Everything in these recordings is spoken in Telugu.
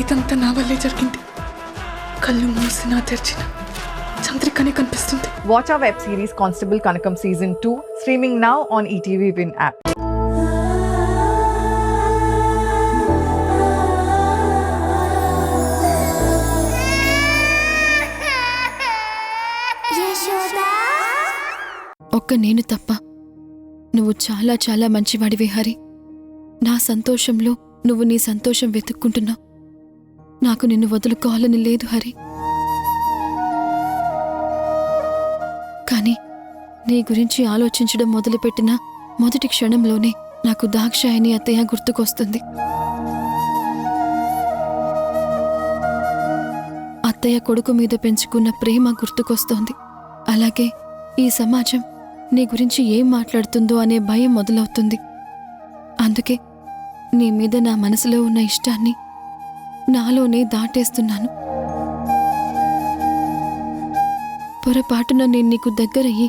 ఇదంతా నా వల్లే జరిగింది. కళ్ళు మూసినా తెరిచిన చంద్రికనే కనిపిస్తుంది. Watch our web series Constable Kanakam Season 2 streaming now on ETV Win app. ఒక్క నేను తప్ప నువ్వు చాలా చాలా మంచివాడివి హరి. నా సంతోషంలో నువ్వు నీ సంతోషం వెతుక్కుంటున్నావు. నాకు నిన్ను వదులుకోవాలని లేదు హరి. కానీ నీ గురించి ఆలోచించడం మొదలుపెట్టిన మొదటి క్షణంలోనే నాకు దాక్షాయని అత్తయ్య గుర్తుకొస్తుంది. అత్తయ్య కొడుకు మీద పెంచుకున్న ప్రేమ గుర్తుకొస్తోంది. అలాగే ఈ సమాజం నీ గురించి ఏం మాట్లాడుతుందో అనే భయం మొదలవుతుంది. అందుకే నీ మీద నా మనసులో ఉన్న ఇష్టాన్ని నాలోనే దాటేస్తున్నాను. పొరపాటున నేను నీకు దగ్గరయ్యి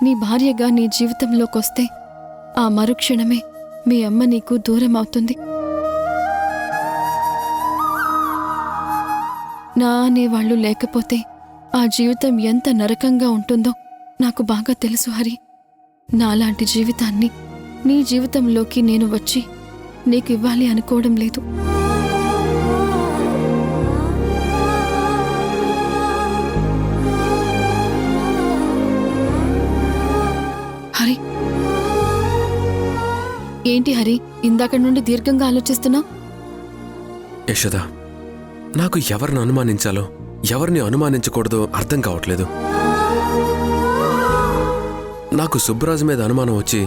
నీ భార్యగా నీ జీవితంలోకొస్తే ఆ మరుక్షణమే మీ అమ్మ నీకు దూరం అవుతుంది. నా అనేవాళ్లు లేకపోతే ఆ జీవితం ఎంత నరకంగా ఉంటుందో నాకు బాగా తెలుసు హరి. నాలాంటి జీవితాన్ని నీ జీవితంలోకి నేను వచ్చి నీకు ఇవ్వాలి అనుకోవడం లేదు. హరి, ఏంటి హరి ఇందాక నుండి దీర్ఘంగా ఆలోచిస్తున్నావు? యశోద, నాకు ఎవరిని అనుమానించాలో ఎవరిని అనుమానించకూడదో అర్థం కావట్లేదు. నాకు సుబ్బరాజు మీద అనుమానం వచ్చి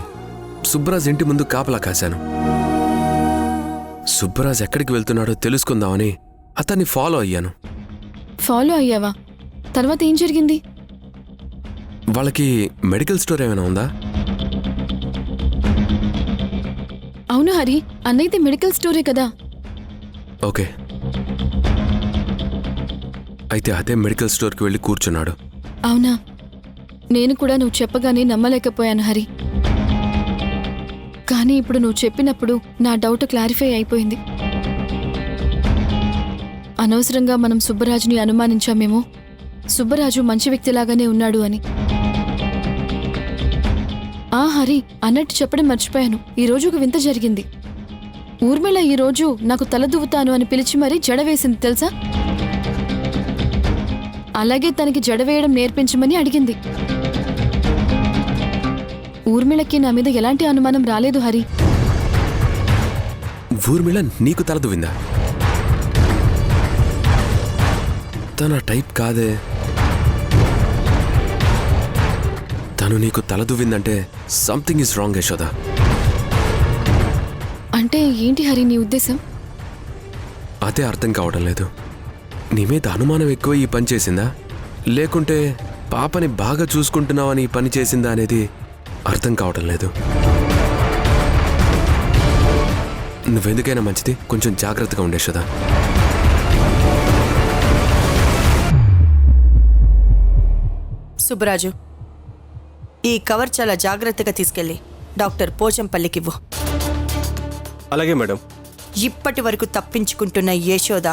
సుబ్బరాజు ఇంటి ముందు కాపలా కాశాను. సుబ్బరాజు ఎక్కడికి వెళ్తున్నాడో తెలుసుకుందామని అతన్ని ఫాలో అయ్యాను. ఫాలో అయ్యావా? తర్వాత ఏం జరిగింది? వాళ్ళకి మెడికల్ స్టోర్ ఏమైనా ఉందా? అవును హరి, అన్నైతే మెడికల్ స్టోరే కదా. ఓకే, అయితే అదే మెడికల్ స్టోర్కి వెళ్ళి కూర్చున్నాడు. అవునా? నేను కూడా నువ్వు చెప్పగానే నమ్మలేకపోయాను హరి. కానీ ఇప్పుడు నువ్వు చెప్పినప్పుడు నా డౌట్ క్లారిఫై అయిపోయింది. అనవసరంగా మనం సుబ్బరాజుని అనుమానించామేమో. సుబ్బరాజు మంచి వ్యక్తిలాగానే ఉన్నాడు అని. ఆ హరి, అన్నట్టు చెప్పడం మర్చిపోయాను. ఈరోజు ఒక వింత జరిగింది. ఊర్మిళ ఈరోజు నాకు తలదువ్వుతాను అని పిలిచి మరీ జడ వేసింది తెలుసా? అలాగే తనకి జడ వేయడం నేర్పించమని అడిగింది. ఊర్మిళకి నా మీద ఎలాంటి అనుమానం రాలేదు హరి. ఊర్మిళ నీకు తలదువిందా? తన టైప్ కాదే. తను నీకు తలదువిందంటే సంథింగ్ ఈజ్ రాంగ్ యశోద. అంటే ఏంటి హరి నీ ఉద్దేశం? అదే అర్థం కావడం లేదు. నీ మీద అనుమానం ఎక్కువ ఈ పని చేసిందా, లేకుంటే పాపని బాగా చూసుకుంటున్నావని ఈ పని చేసిందా అనేది అర్థం కావడం లేదు. నువ్వెందుకైనా మంచిది కొంచెం జాగ్రత్తగా ఉండే యశోద. సుబ్బరాజు, ఈ కవర్ చాలా జాగ్రత్తగా తీసుకెళ్ళి డాక్టర్ పోచంపల్లికివ్వు. అలాగే మేడం. ఇప్పటి వరకు తప్పించుకుంటున్న యశోద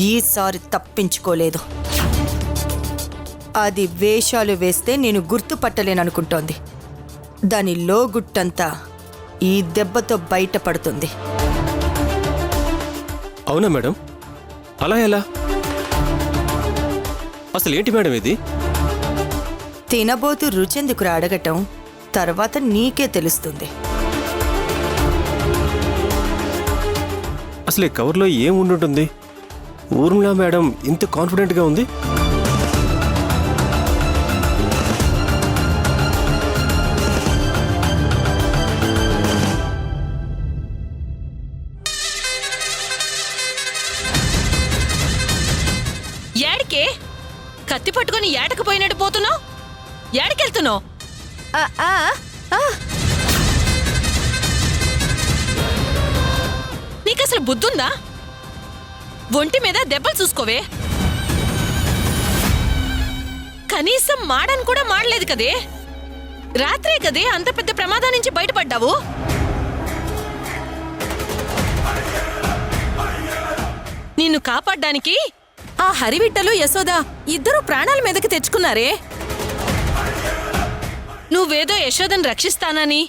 ఈసారి తప్పించుకోలేదు. అది వేషాలు వేస్తే నేను గుర్తుపట్టలేననుకుంటోంది. దాని లోగుట్టంతా ఈ దెబ్బతో బయటపడుతుంది. అవునా మేడం? అలా ఎలా? అసలు ఏంటి మేడం ఇది? తినబోతూ రుచెందుకురా అడగటం, తర్వాత నీకే తెలుస్తుంది. అసలు ఈ కవర్లో ఏం ఉండుంటుంది? ఊర్మిళ మేడం ఇంత కాన్ఫిడెంట్గా ఉంది. ఏడికే కత్తి పట్టుకుని ఏటకు పోయినట్టు పోతున్నావు? ఏడికెళ్తున్నావు? నీకసలు బుద్ధుందా? ఒంటి మీద దెబ్బలు చూసుకోవే. కనీసం మాడని కూడా మాడలేదు కదే. రాత్రే కదే అంత పెద్ద ప్రమాదం నుంచి బయటపడ్డావు. నిన్ను కాపాడ్డానికి ఆ హరివిట్టలు యశోద ఇద్దరు ప్రాణాల మీదకి తెచ్చుకున్నారే. నువ్వేదో యశోదను రక్షిస్తానని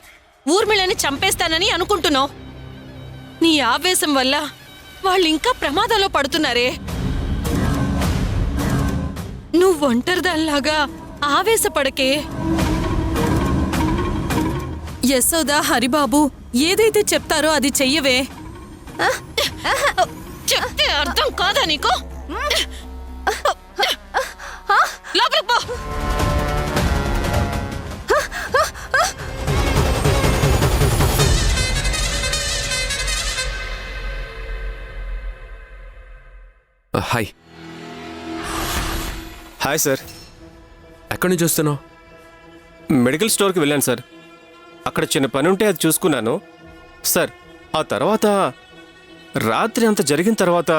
ఊర్మిళని చంపేస్తానని అనుకుంటున్నావు. నీ ఆవేశం వల్ల వాళ్ళింకా ప్రమాదంలో పడుతున్నారే. నువ్వు ఒంటరిదాల్లాగా ఆవేశపడకే. యశోద హరిబాబు ఏదైతే చెప్తారో అది చెయ్యవే. చెప్తే అర్థం కాదా నీకు? లోపలికి పో. హాయ్. Hi sir. ఎక్కడి నుంచి వస్తున్నావు? మెడికల్ స్టోర్కి వెళ్ళాను సార్. అక్కడ చిన్న పని ఉంటే అది చూసుకున్నాను సార్. ఆ తర్వాత రాత్రి అంత జరిగిన తర్వాత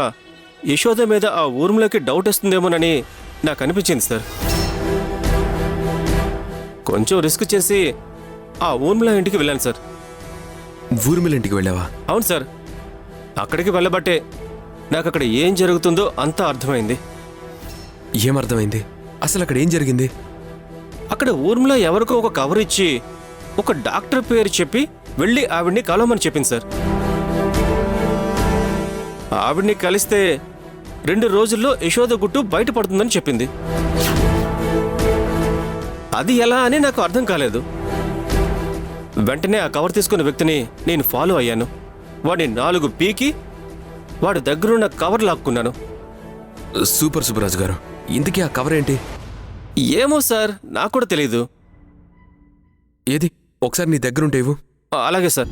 యశోద మీద ఆ ఊర్మిళకి డౌట్ వస్తుందేమోనని నాకు అనిపించింది సార్. కొంచెం రిస్క్ చేసి ఆ ఊర్మిళ ఇంటికి వెళ్ళాను సార్. ఊర్మిళ ఇంటికి వెళ్ళావా? అవును సార్. అక్కడికి వెళ్ళబట్టే నాకు అక్కడ ఏం జరుగుతుందో అంతా అర్థమైంది. ఏమర్థమైంది? అసలు అక్కడ ఏం జరిగింది? అక్కడ ఊర్మిళ ఎవరికో ఒక కవర్ ఇచ్చి ఒక డాక్టర్ పేరు చెప్పి వెళ్ళి ఆవిడ్ని కలవమని చెప్పింది సార్. ఆవిడ్ని కలిస్తే 2 రోజుల్లో యశోద గుట్టు బయటపడుతుందని చెప్పింది. అది ఎలా అని నాకు అర్థం కాలేదు. వెంటనే ఆ కవర్ తీసుకున్న వ్యక్తిని నేను ఫాలో అయ్యాను. వాడిని 4 పీకి వాడి దగ్గరున్న కవర్ లాక్కున్నాను. సూపర్ సుబ్బరాజు గారు, ఇంతకీ ఆ కవర్ ఏంటి? ఏమో సార్, నాకు కూడా తెలీదు. ఏది ఒకసారి నీ దగ్గరుంటే ఇవ్వు. అలాగే సార్.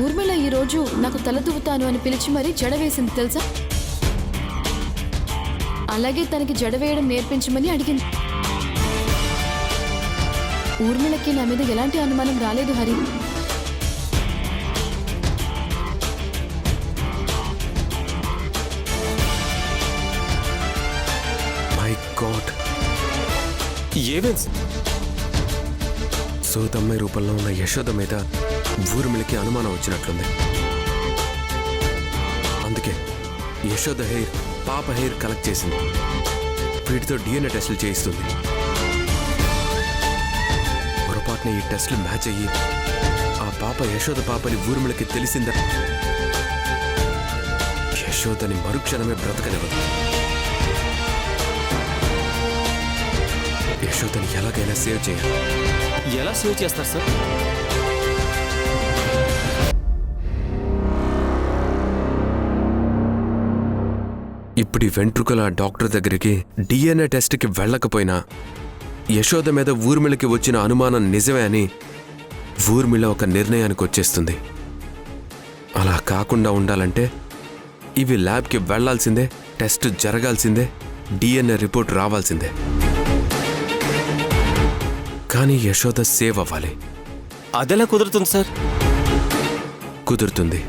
ఊర్మిళ ఈరోజు నాకు తల దువ్వుతాను అని పిలిచి మరీ జడ వేసింది తెలుసా. అలాగే తనకి జడ వేయడం నేర్పించమని అడిగింది. ఊర్మిళకి నా మీద ఎలాంటి అనుమానం రాలేదు హరి. మై గాడ్, ఏమేం సార్? సోదమ్మాయి రూపంలో ఉన్న యశోద మీద ఊర్మిళకి అనుమానం వచ్చినట్లుంది. అందుకే యశోద హెయిర్ పాప హెయిర్ కలెక్ట్ చేసింది. వీటితో DNA టెస్టులు చేయిస్తుంది. పొరపాటున ఈ టెస్టులు మ్యాచ్ అయ్యి ఆ పాప యశోద పాపని ఊర్మిళకి తెలిసిందా, యశోదని మరుక్షణమే బ్రతకనివ్వదు. యశోదని ఎలాగైనా సేవ్ చేయాలి. ఎలా సేవ్ చేస్తారు సార్? ఇప్పుడు ఈ వెంట్రుకల డాక్టర్ దగ్గరికి DNA టెస్ట్కి వెళ్ళకపోయినా యశోద మీద ఊర్మిళకి వచ్చిన అనుమానం నిజమే అని ఊర్మిళ ఒక నిర్ణయానికి వచ్చేస్తుంది. అలా కాకుండా ఉండాలంటే ఇవి ల్యాబ్కి వెళ్లాల్సిందే, టెస్ట్ జరగాల్సిందే, DNA రిపోర్ట్ రావాల్సిందే. కానీ యశోద సేవ్ అవ్వాలి. అదెలా కుదురుతుంది సార్? కుదురుతుంది.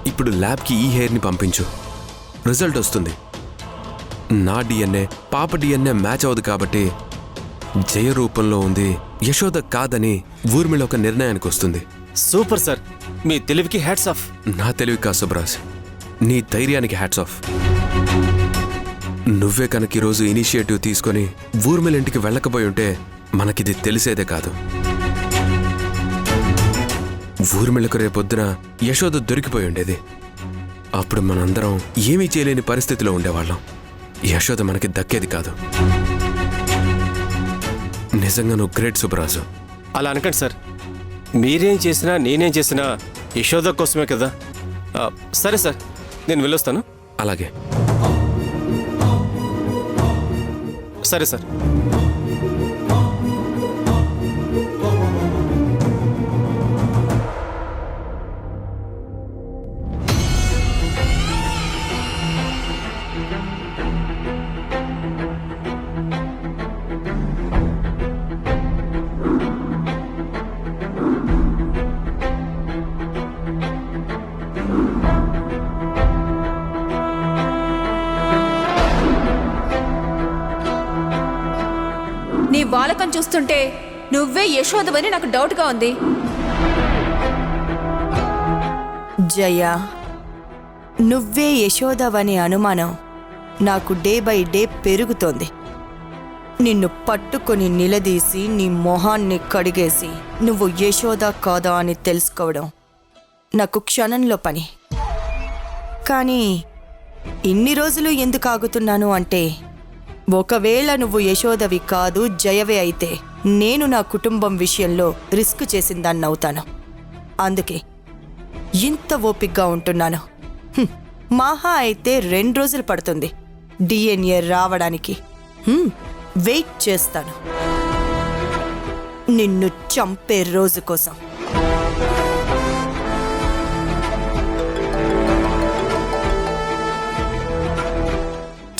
ఇప్పుడు ల్యాబ్కి ఈ హెయిర్ని పంపించు, రిజల్ట్ వస్తుంది. నా DNA పాప DNA మ్యాచ్ అవ్వదు కాబట్టి జయ రూపంలో ఉంది, యశోద కాదని ఊర్మిళ ఒక నిర్ణయానికి వస్తుంది. సూపర్ సార్, మీ తెలివికి హ్యాట్స్ ఆఫ్. నా తెలివి కా సుబ్రాజ్, నీ ధైర్యానికి హ్యాట్స్ ఆఫ్. నువ్వే కనుక ఈరోజు ఇనిషియేటివ్ తీసుకొని ఊర్మిళ ఇంటికి వెళ్ళకపోయి ఉంటే మనకిది తెలిసేదే కాదు. ఊర్మిళకు రేపొద్దున యశోద దొరికిపోయి ఉండేది. అప్పుడు మనందరం ఏమీ చేయలేని పరిస్థితిలో ఉండేవాళ్ళం. యశోద మనకి దక్కేది కాదు. నిజంగా నువ్వు గ్రేట్ సుబ్బరాజు. అలా అనకండి సార్. మీరేం చేసినా నేనేం చేసినా యశోద కోసమే కదా. సరే సార్, నేను వెళ్ళొస్తాను. అలాగే. సరే సార్. నీ వాలకం చూస్తుంటే నువ్వే యశోదవని నాకు డౌట్గా ఉంది. జయ, నువ్వే యశోదవనే అనుమానం నాకు డే బై డే పెరుగుతోంది. నిన్ను పట్టుకొని నిలదీసి నీ మొహాన్ని కడిగేసి నువ్వు యశోద కాదా అని తెలుసుకోవడం నాకు క్షణంలో పని. కానీ ఇన్ని రోజులు ఎందుకు ఆగుతున్నాను అంటే, ఒకవేళ నువ్వు యశోదవి కాదు జయవే అయితే నేను నా కుటుంబం విషయంలో రిస్క్ చేసిందాన్ని అవుతాను. అందుకే ఇంత ఓపిగ్గా ఉంటున్నాను. మహా అయితే 2 రోజులు పడుతుంది DNA రావడానికి. వెయిట్ చేస్తాను నిన్ను చంపే రోజు కోసం.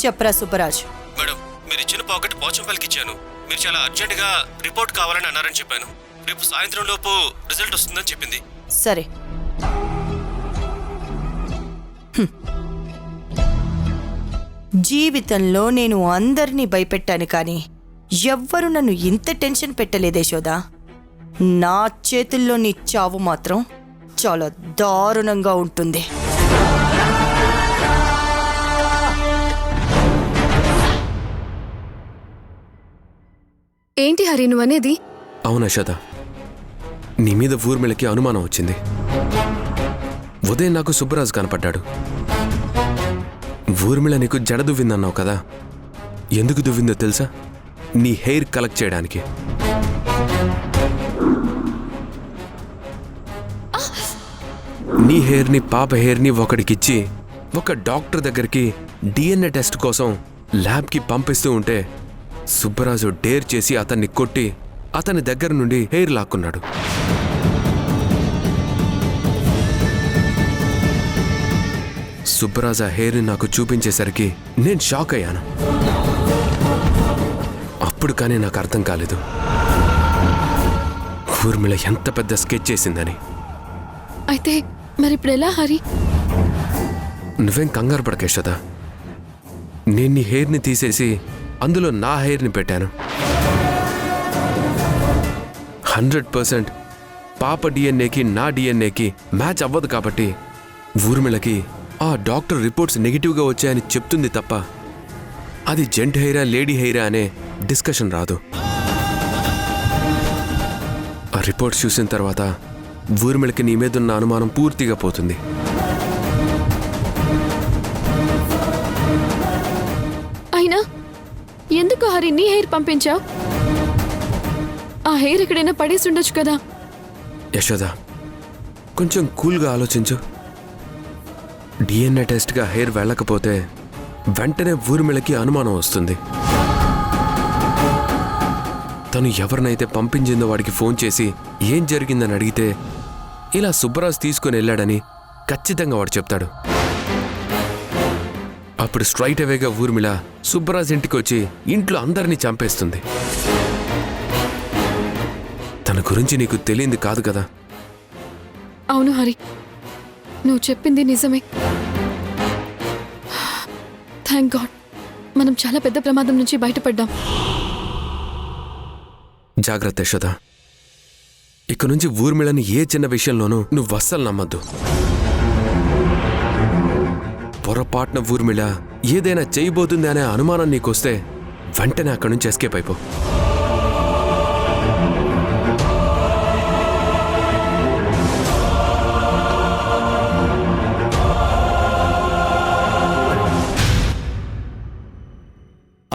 చెప్పరా సుబ్బరాజ్. మేడం, మీరు ఇచ్చిన పాకెట్ పోచంపల్లికి ఇచ్చాను. మీరు చాలా అర్జెంటుగా రిపోర్ట్ కావాలని అన్నారని చెప్పాను. రేపు సాయంత్రం లోపు రిజల్ట్ వస్తుందని చెప్పింది. సరే. జీవితంలో నేను అందరినీ భయపెట్టాను కానీ ఎవ్వరూ నన్ను ఇంత టెన్షన్ పెట్టలేదే యశోదా. నా చేతుల్లో నీ చావు మాత్రం చాలా దారుణంగా ఉంటుంది. ఏంటి హరి నువ్వనేది? అవును యశోద, నీ మీద ఊర్మిళకి అనుమానం వచ్చింది. ఉదయం నాకు సుబ్బరాజు కనపడ్డాడు. ఊర్మిళ నీకు జడ దువ్విందన్నావు కదా, ఎందుకు దువ్విందో తెలుసా? నీ హెయిర్ కలెక్ట్ చేయడానికి. నీ హెయిర్ని పాప హెయిర్ని ఒకడికిచ్చి ఒక డాక్టర్ దగ్గరికి DNA టెస్ట్ కోసం ల్యాబ్కి పంపిస్తూ ఉంటే సుబ్బరాజు డేర్ చేసి అతన్ని కొట్టి అతని దగ్గర నుండి హెయిర్ లాక్కున్నాడు. సుబ్బరాజు ఆ హెయిర్ని నాకు చూపించేసరికి నేను షాక్ అయ్యాను. అప్పుడు కానీ నాకు అర్థం కాలేదు ఊర్మిళ ఎంత పెద్ద స్కెచ్ చేసిందని. అయితే మరిప్పుడు ఎలా హరి? నువ్వేం కంగారు పడక యశోద. నేను నీ హెయిర్ని తీసేసి అందులో నా హెయిర్ని పెట్టాను. 100% పాప DNAకి నా DNAకి మ్యాచ్ అవ్వదు కాబట్టి ఊర్మిళకి ఆ డాక్టర్ రిపోర్ట్స్ నెగిటివ్గా వచ్చాయని చెప్తుంది తప్ప అది జెంట్ హెయిరా లేడీ హెయిరా అనే డిస్కషన్ రాదు. ఆ రిపోర్ట్స్ చూసిన తర్వాత ఊర్మిళకి నీ మీద ఉన్న అనుమానం పూర్తిగా పోతుంది. అయినా ఎందుకు హరి నీ హెయిర్ పంపించావు? ఆ హెయిర్ ఎక్కడైనా పడేసి ఉండొచ్చు కదా. యశోద, కొంచెం కూల్గా ఆలోచించు. DNA టెస్ట్గా హెయిర్ వెళ్ళకపోతే వెంటనే ఊర్మిళకి అనుమానం వస్తుంది. తను ఎవరినైతే పంపించిందో వాడికి ఫోన్ చేసి ఏం జరిగిందని అడిగితే ఇలా సుబ్బరాజు తీసుకుని వెళ్ళాడని ఖచ్చితంగా వాడు చెప్తాడు. అప్పుడు స్ట్రైట్ అవేగా ఊర్మిళ సుబ్బరాజు ఇంటికి వచ్చి ఇంట్లో అందరినీ చంపేస్తుంది. తన గురించి నీకు తెలియంది కాదు కదా. అవును హరి, నువ్వు చెప్పింది నిజమే. థ్యాంక్ గాడ్, మనం చాలా పెద్ద ప్రమాదం నుంచి బయటపడ్డాం. జాగ్రత్త యశోద. ఇక నుంచి ఊర్మిళని ఏ చిన్న విషయంలోనూ నువ్వు అస్సలు నమ్మద్దు. పొరపాటున ఊర్మిళ ఏదైనా చేయబోతుంది అనే అనుమానం నీకొస్తే వెంటనే అక్కడి నుంచి ఎస్కేప్ అయిపో.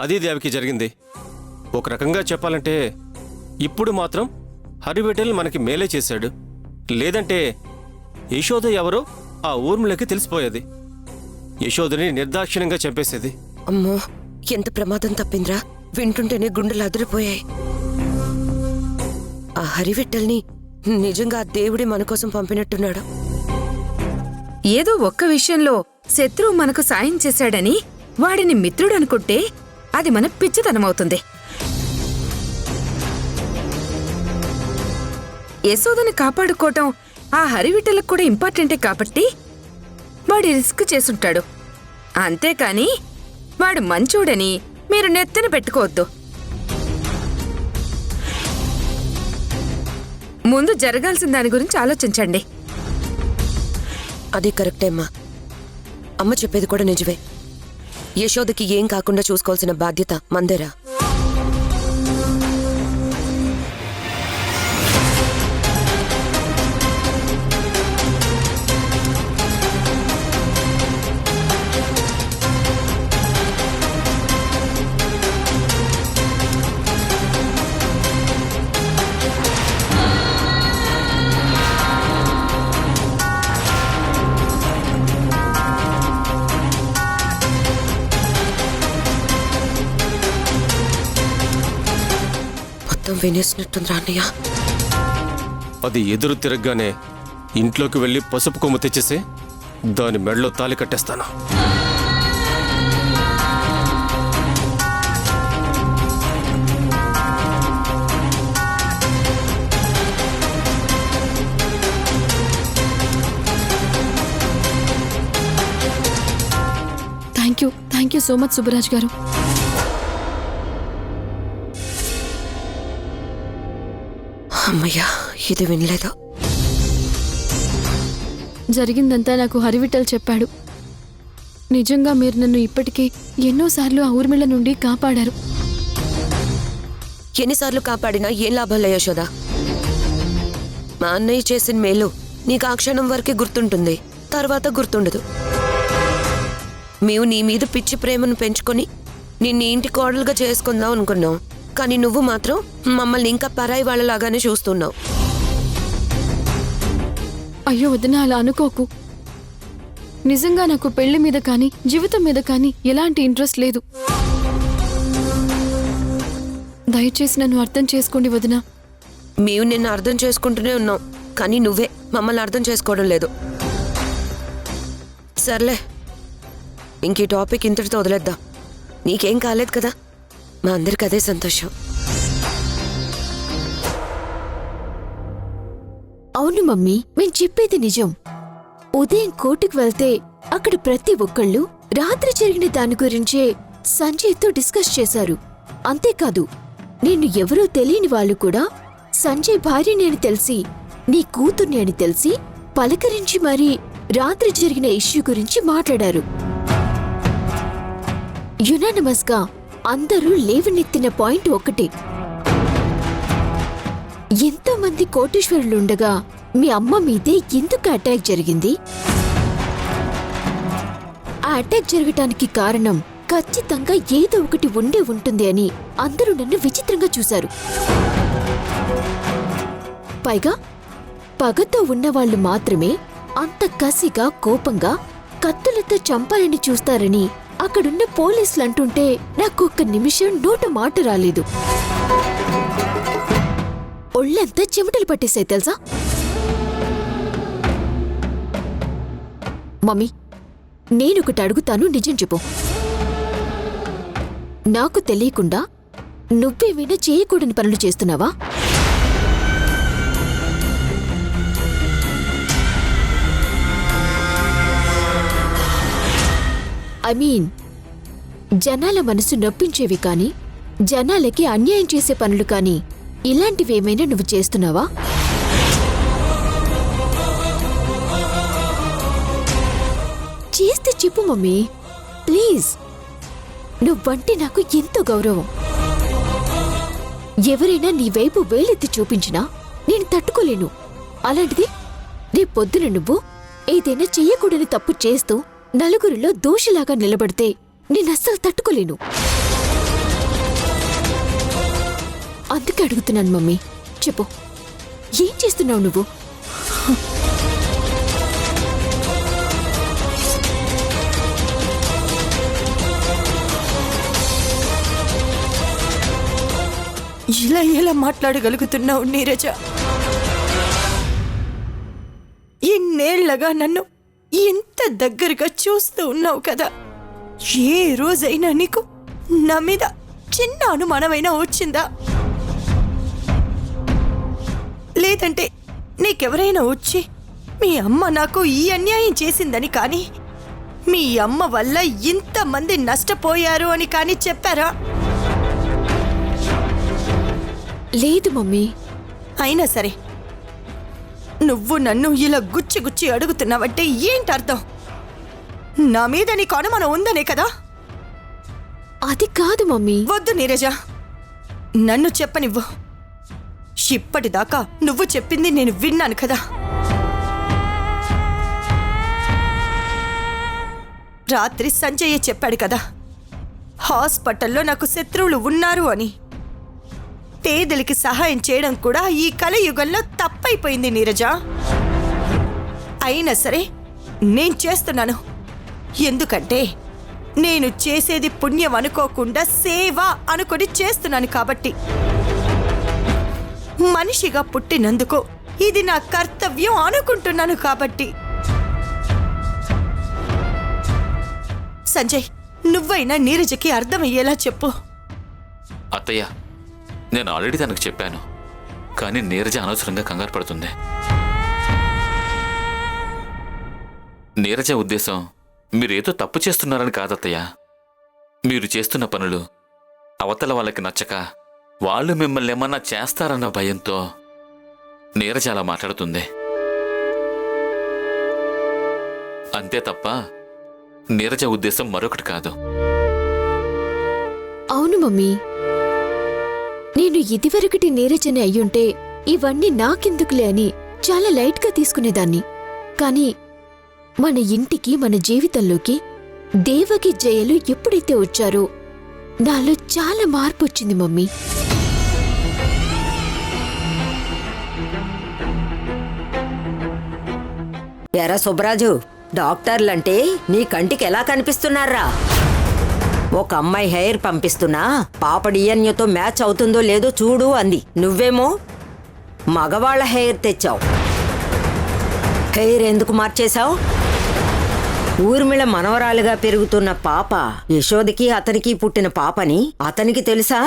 అది దేవికి జరిగింది. ఒక రకంగా చెప్పాలంటే ఇప్పుడు మాత్రం హరిబిడ్డలు మనకి మేలే చేశాడు. లేదంటే యశోద ఎవరో ఆ ఊర్మిళకి తెలిసిపోయేది. యశోదని నిర్దాక్షిణ్యంగా చంపేసేది. అమ్మో, ఎంత ప్రమాదం తప్పిందిరా. వింటుంటేనే గుండెలు అదిరిపోయాయి. ఆ హరివిట్టల్ని నిజంగా ఆ దేవుడే మన కోసం పంపినట్టున్నాడు. ఏదో ఒక్క విషయంలో శత్రువు మనకు సాయం చేశాడని వాడిని మిత్రుడనుకుంటే అది మన పిచ్చితనమవుతుంది. యశోదని కాపాడుకోవటం ఆ హరివిట్టలకు కూడా ఇంపార్టెంటే కాబట్టి వాడి రిస్క్ చేసుంటాడు. అంతేకాని వాడు మంచోడని మీరు నెత్తిన పెట్టుకోవద్దు. ముందు జరగాల్సిన దాని గురించి ఆలోచించండి. అది కరెక్టే అమ్మా. అమ్మ చెప్పేది కూడా నిజమే. యశోదకి ఏం కాకుండా చూసుకోవాల్సిన బాధ్యత మందేరా. వినేసినట్టుంది రాన్నయ్య. అది ఎదురు తిరగగానే ఇంట్లోకి వెళ్ళి పసుపు కొమ్ము తెచ్చేసి దాని మెడలో తాలి కట్టేస్తాను. Thank you so much Subbaraj గారు. అమ్మయ్యా, ఇది వినలేదు. జరిగిందంతా నాకు హరివిఠల్ చెప్పాడు. నిజంగా మీరు నన్ను ఇప్పటికే ఎన్నోసార్లు ఆ ఊర్మిళ నుండి కాపాడారు. ఎన్నిసార్లు కాపాడినా ఏం లాభాలే యశోద. మా అన్నయ్య చేసిన మేలు నీకు ఆ క్షణం వరకే గుర్తుంటుంది, తర్వాత గుర్తుండదు. మేము నీ మీద పిచ్చి ప్రేమను పెంచుకొని నిన్ను ఇంటి కోడలుగా చేసుకుందాం అనుకున్నాం. కానీ నువ్వు మాత్రం మమ్మల్ని ఇంకా పరాయి వాళ్ళలాగానే చూస్తున్నావు. అయ్యో వదినా, అలా అనుకోకు. నిజంగా నాకు పెళ్లి మీద కానీ జీవితం మీద కానీ ఎలాంటి ఇంట్రెస్ట్ లేదు. దయచేసి నన్ను అర్థం చేసుకోండి వదినా. మేము నిన్ను అర్థం చేసుకుంటూనే ఉన్నాం, కానీ నువ్వే మమ్మల్ని అర్థం చేసుకోవడం లేదు. సర్లే, ఇంక ఈ టాపిక్ ఇంతటితో వదిలేద్దాం. నీకేం కాలేదు కదా, మా అందరికి అదే సంతోషం. అవును మమ్మీ, మేం చెప్పేది నిజం. ఉదయం కోర్టుకు వెళ్తే అక్కడ ప్రతి ఒక్కళ్ళు రాత్రి జరిగిన దాని గురించే సంజయ్తో డిస్కస్ చేశారు. అంతేకాదు, నేను ఎవరో తెలియని వాళ్ళు కూడా సంజయ్ భార్యని అని తెలిసి, నీ కూతుర్ని అని తెలిసి పలకరించి మరీ రాత్రి జరిగిన ఇష్యూ గురించి మాట్లాడారు. యునానిమస్ గా అందరూ లేవనెత్తిన పాయింట్ ఒకటి. ఎంతో మంది కోటీశ్వరులుండగా మీ అమ్మ మీదే ఎందుకు అటాక్ జరిగింది? ఆ అటాక్ జరగటానికి కారణం ఖచ్చితంగా ఏదో ఒకటి ఉండే ఉంటుంది అని అందరూ నన్ను విచిత్రంగా చూశారు. పైగా పగతో ఉన్నవాళ్లు మాత్రమే అంత కసిగా, కోపంగా కత్తులతో చంపాలని చూస్తారని అక్కడున్న పోలీసులు అంటుంటే నాకొక్క నిమిషం నోట మాట రాలేదు. ఒళ్ళంతా చెమటలు పట్టేశాయి తెలుసా? మమ్మీ, నేనొకటి అడుగుతాను, నిజం చెప్పు. నాకు తెలియకుండా నువ్వేమైనా చేయకూడని పనులు చేస్తున్నావా? ఐ మీన్, జనాల మనసు నొప్పించేవి కానీ, జనాలకి అన్యాయం చేసే పనులు కానీ ఇలాంటివేమైనా నువ్వు చేస్తున్నావా? చేస్తే చెప్పు మమ్మీ, ప్లీజ్. నువ్వంటే నాకు ఎంతో గౌరవం. ఎవరైనా నీ వైపు వేలెత్తి చూపించినా నేను తట్టుకోలేను. అలాంటిది రేపొద్దున నువ్వు ఏదైనా చెయ్యకూడని తప్పు చేస్తూ నలుగురిలో దోషిలాగా నిలబడితే నేనస్సలు తట్టుకోలేను. అందుకే అడుగుతున్నాను మమ్మీ, చెప్పు, ఏం చేస్తున్నావు నువ్వు? ఇలా ఎలా మాట్లాడగలుగుతున్నావు నీరజ? ఇన్నేళ్లగా నన్ను ఇంత దగ్గరగా చూస్తూ ఉన్నావు కదా, ఏ రోజైనా నీకు నా మీద చిన్న అనుమానమైనా వచ్చిందా? లేదంటే నీకెవరైనా వచ్చి మీ అమ్మ నాకు ఈ అన్యాయం చేసిందని కానీ, మీ అమ్మ వల్ల ఇంతమంది నష్టపోయారు అని కానీ చెప్పారా? లేదు మమ్మీ. అయినా సరే నువ్వు నన్ను ఇలా గుచ్చి గుచ్చి అడుగుతున్నావంటే ఏంటి అర్థం? నా మీద నీకు అనుమానం ఉందనే కదా? అది కాదు మమ్మీ. వద్దు నీరజ, నన్ను చెప్పనివ్వు. ఇప్పటిదాకా నువ్వు చెప్పింది నేను విన్నాను కదా. రాత్రి సంజయ్ చెప్పాడు కదా, హాస్పిటల్లో నాకు శత్రువులు ఉన్నారు అని. పేదలకి సహాయం చేయడం కూడా ఈ కలియుగంలో తప్పైపోయింది నీరజ. అయినా సరే నేను చేస్తున్నాను. ఎందుకంటే నేను చేసేది పుణ్యం అనుకోకుండా సేవ అనుకొని చేస్తున్నాను కాబట్టి. మనిషిగా పుట్టినందుకు ఇది నా కర్తవ్యం అనుకుంటున్నాను కాబట్టి. సంజయ్, నువ్వైనా నీరజకి అర్థమయ్యేలా చెప్పు. అత్తయ్య, నేను ఆల్రెడీ తనకు చెప్పాను, కానీ నీరజ అనవసరంగా కంగారు పడుతుంది. నీరజ ఉద్దేశం మీరేదో తప్పు చేస్తున్నారని కాదత్తయ్య. మీరు చేస్తున్న పనులు అవతల వాళ్ళకి నచ్చక వాళ్ళు మిమ్మల్ని ఏమన్నా చేస్తారన్న భయంతో నీరజ అలా మాట్లాడుతుంది. అంతే తప్ప నీరజ ఉద్దేశం మరొకటి కాదు. అవును మమ్మీ, నేను ఇదివరకటి నీరజని అయ్యుంటే ఇవన్నీ నాకెందుకులే అని చాలా లైట్గా తీసుకునేదాన్ని. కానీ మన ఇంటికి, మన జీవితంలోకి దేవకి జయలు ఎప్పుడైతే వచ్చారో నాలో చాలా మార్పు వచ్చింది మమ్మీ. ఎరా సుబ్బరాజు, డాక్టర్లంటే నీ కంటికి ఎలా కనిపిస్తున్నారా? ఒక అమ్మాయి హెయిర్ పంపిస్తున్నా పాప డిఎన్ఏతో మ్యాచ్ అవుతుందో లేదో చూడు అంది. నువ్వేమో మగవాళ్ల హెయిర్ తెచ్చావు. హెయిర్ ఎందుకు మార్చేశావు? ఊర్మిళ మనవరాలుగా పెరుగుతున్న పాప యశోదకి అతనికి పుట్టిన పాపని అతనికి తెలుసా?